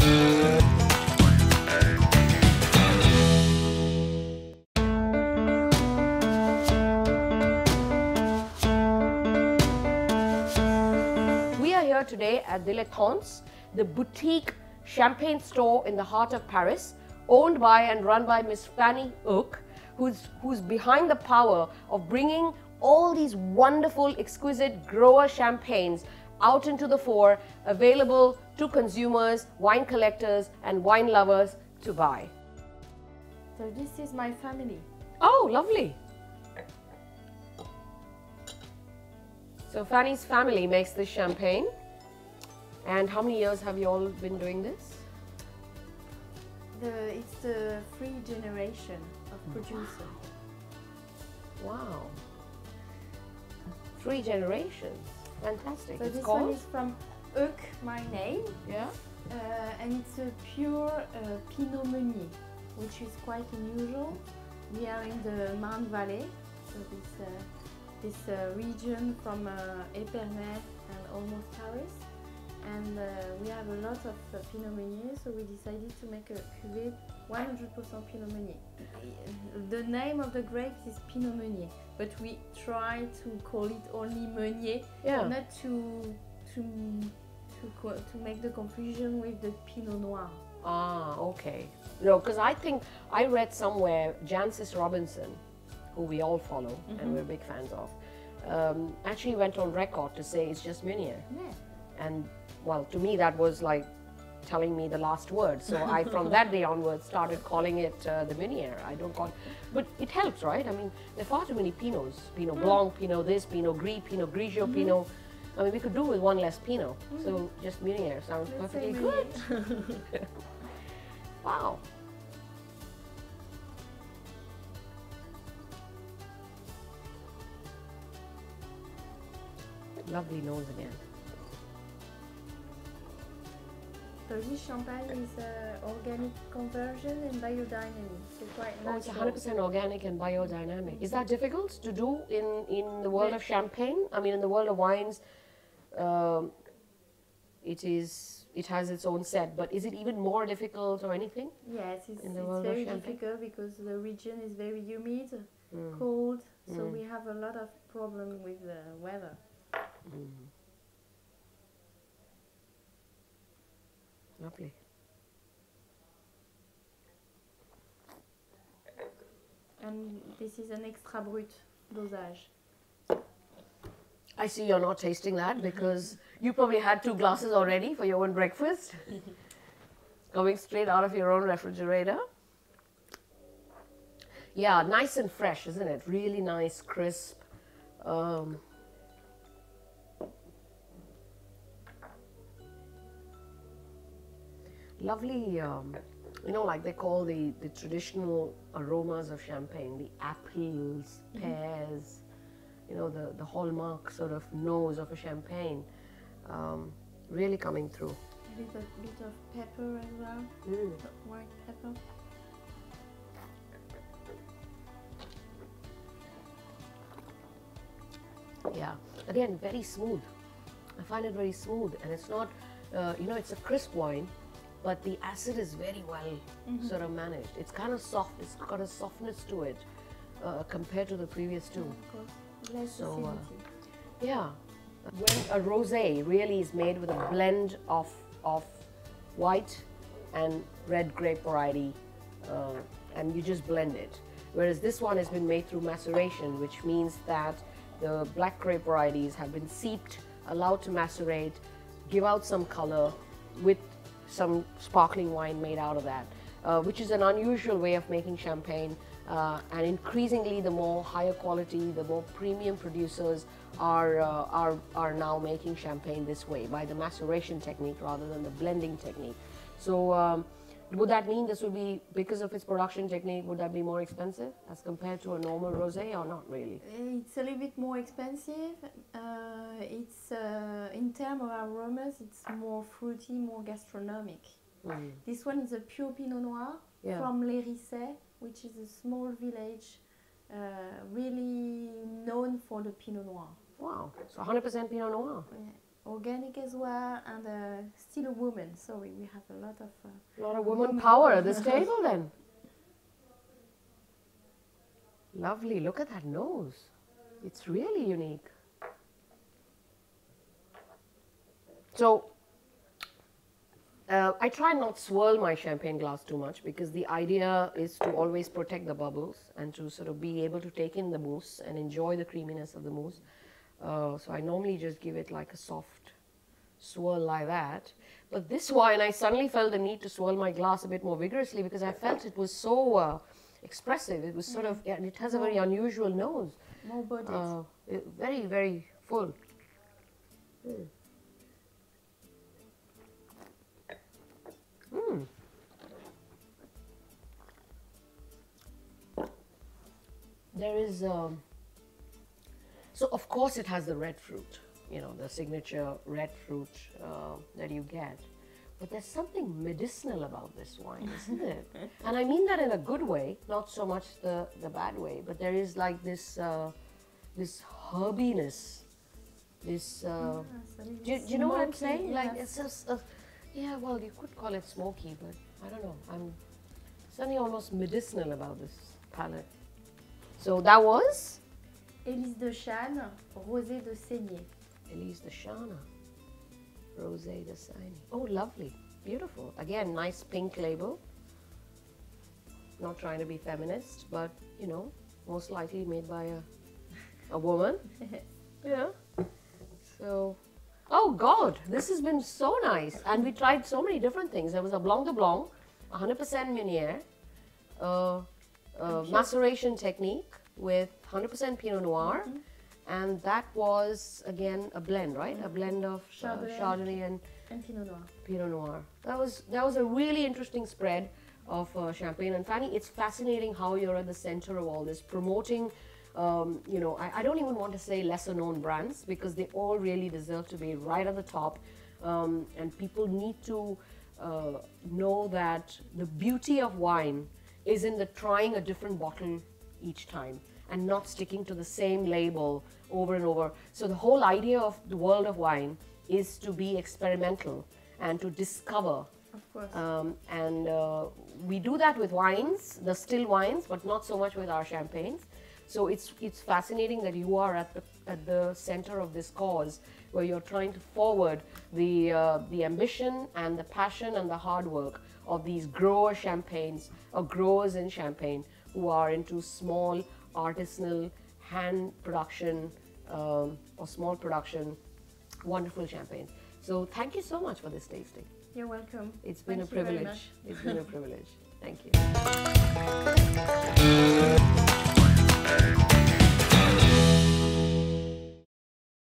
We are here today at Dilettantes, the boutique champagne store in the heart of Paris, owned by and run by Miss Fanny Heucq, who's behind the power of bringing all these wonderful, exquisite grower champagnes out into the fore, available to consumers, wine collectors and wine lovers to buy. So this is my family. Oh, lovely. So Fanny's family makes this champagne. And how many years have you all been doing this? It's the 3 generation of producer. Wow. 3 generations. Fantastic. So it's this called? one is from Heucq, my name. Yeah. And it's a pure Pinot Meunier, which is quite unusual. We are in the Marne Valley, so this region from Épernay and almost Paris. And we have a lot of Pinot Meunier, so we decided to make a cuvée 100% Pinot Meunier. The name of the grapes is Pinot Meunier, but we try to call it only Meunier, not to make the confusion with the Pinot Noir. Ah, okay. No, because I think I read somewhere Jancis Robinson, who we all follow and we're big fans of, actually went on record to say it's just Meunier. Yeah. And well, to me that was like telling me the last word. So I, from that day onwards, started calling it the Meunier. I don't call it, but it helps, right? I mean, there are far too many Pinots. Pinot Blanc, Pinot this, Pinot Gris, Pinot Grigio, Pinot. I mean, we could do with one less Pinot. So just Meunier sounds perfectly good. Wow. Lovely nose again. So this champagne is organic conversion and biodynamic, so quite natural. Oh, it's 100% organic and biodynamic. Is that difficult to do in the world of champagne? I mean, in the world of wines, it has its own set, but is it even more difficult or anything? Yes, it's very difficult because the region is very humid, cold, so we have a lot of problem with the weather. Lovely. And this is an extra brut dosage. I see you're not tasting that because you probably had 2 glasses already for your own breakfast. Coming straight out of your own refrigerator. Yeah, nice and fresh, isn't it? Really nice, crisp. Lovely, you know, like they call the traditional aromas of champagne, the apples, pears, you know, the hallmark sort of nose of a champagne, really coming through. A bit of pepper as well, white pepper. Yeah, again, very smooth. I find it very smooth, and it's not, you know, it's a crisp wine, but the acid is very well sort of managed. It's kind of soft, it's got a softness to it compared to the previous 2. Of course, less acidity. Yeah, when a rosé really is made with a blend of white and red grape variety, and you just blend it. Whereas this one has been made through maceration, which means that the black grape varieties have been seeped, allowed to macerate, give out some color with some sparkling wine made out of that, which is an unusual way of making champagne. And increasingly, the more higher quality, the more premium producers are now making champagne this way, by the maceration technique rather than the blending technique. So would that mean this would be, because of its production technique, would that be more expensive as compared to a normal rosé, or not really? It's a little bit more expensive. It's in terms of aromas, it's more fruity, more gastronomic. This one is a pure Pinot Noir from Les Rissets, which is a small village really known for the Pinot Noir. Wow, so 100% Pinot Noir. Yeah. organic as well, and still a woman. Sorry, we have a lot of woman power at this table then. Lovely, look at that nose. It's really unique. So, I try not swirl my champagne glass too much because the idea is to always protect the bubbles and to sort of be able to take in the mousse and enjoy the creaminess of the mousse. So I normally just give it like a soft swirl like that. But this wine, I suddenly felt the need to swirl my glass a bit more vigorously because I felt it was so expressive. It was sort of, and it has a very unusual nose. more bodies. Very, very full. There is, so of course it has the red fruit, you know, the signature red fruit that you get. But there's something medicinal about this wine, isn't it? And I mean that in a good way, not so much the bad way, but there is like this, this herbiness, this, do you know what I'm saying? Yes. Like it's just, yeah, well, you could call it smoky, but I don't know. I'm something almost medicinal about this palate. So that was? Élise de Chane, Rosé de Saignée. Élise de Chane, Rosé de Saignée. Oh, lovely. Beautiful. Again, nice pink label. Not trying to be feminist, but, you know, most likely made by a woman. Yeah. So, oh God, this has been so nice. And we tried so many different things. There was a Blanc de Blanc, 100% Meunier, maceration technique with 100% Pinot Noir. And that was, again, a blend, right? A blend of Chardonnay and Pinot Noir. Pinot Noir. That was a really interesting spread of champagne. And Fanny, it's fascinating how you're at the center of all this, promoting, you know, I don't even want to say lesser known brands because they all really deserve to be right at the top. And people need to know that the beauty of wine is in the trying a different bottle each time and not sticking to the same label over and over. So the whole idea of the world of wine is to be experimental and to discover. Of course. And we do that with wines, the still wines, but not so much with our champagnes. So it's fascinating that you are at the center of this cause, where you're trying to forward the ambition and the passion and the hard work of these grower champagnes or growers in Champagne who are into small artisanal hand production or small production, wonderful champagne. So thank you so much for this tasting. You're welcome. It's been Thank a you very privilege. much. It's been a privilege. Thank you.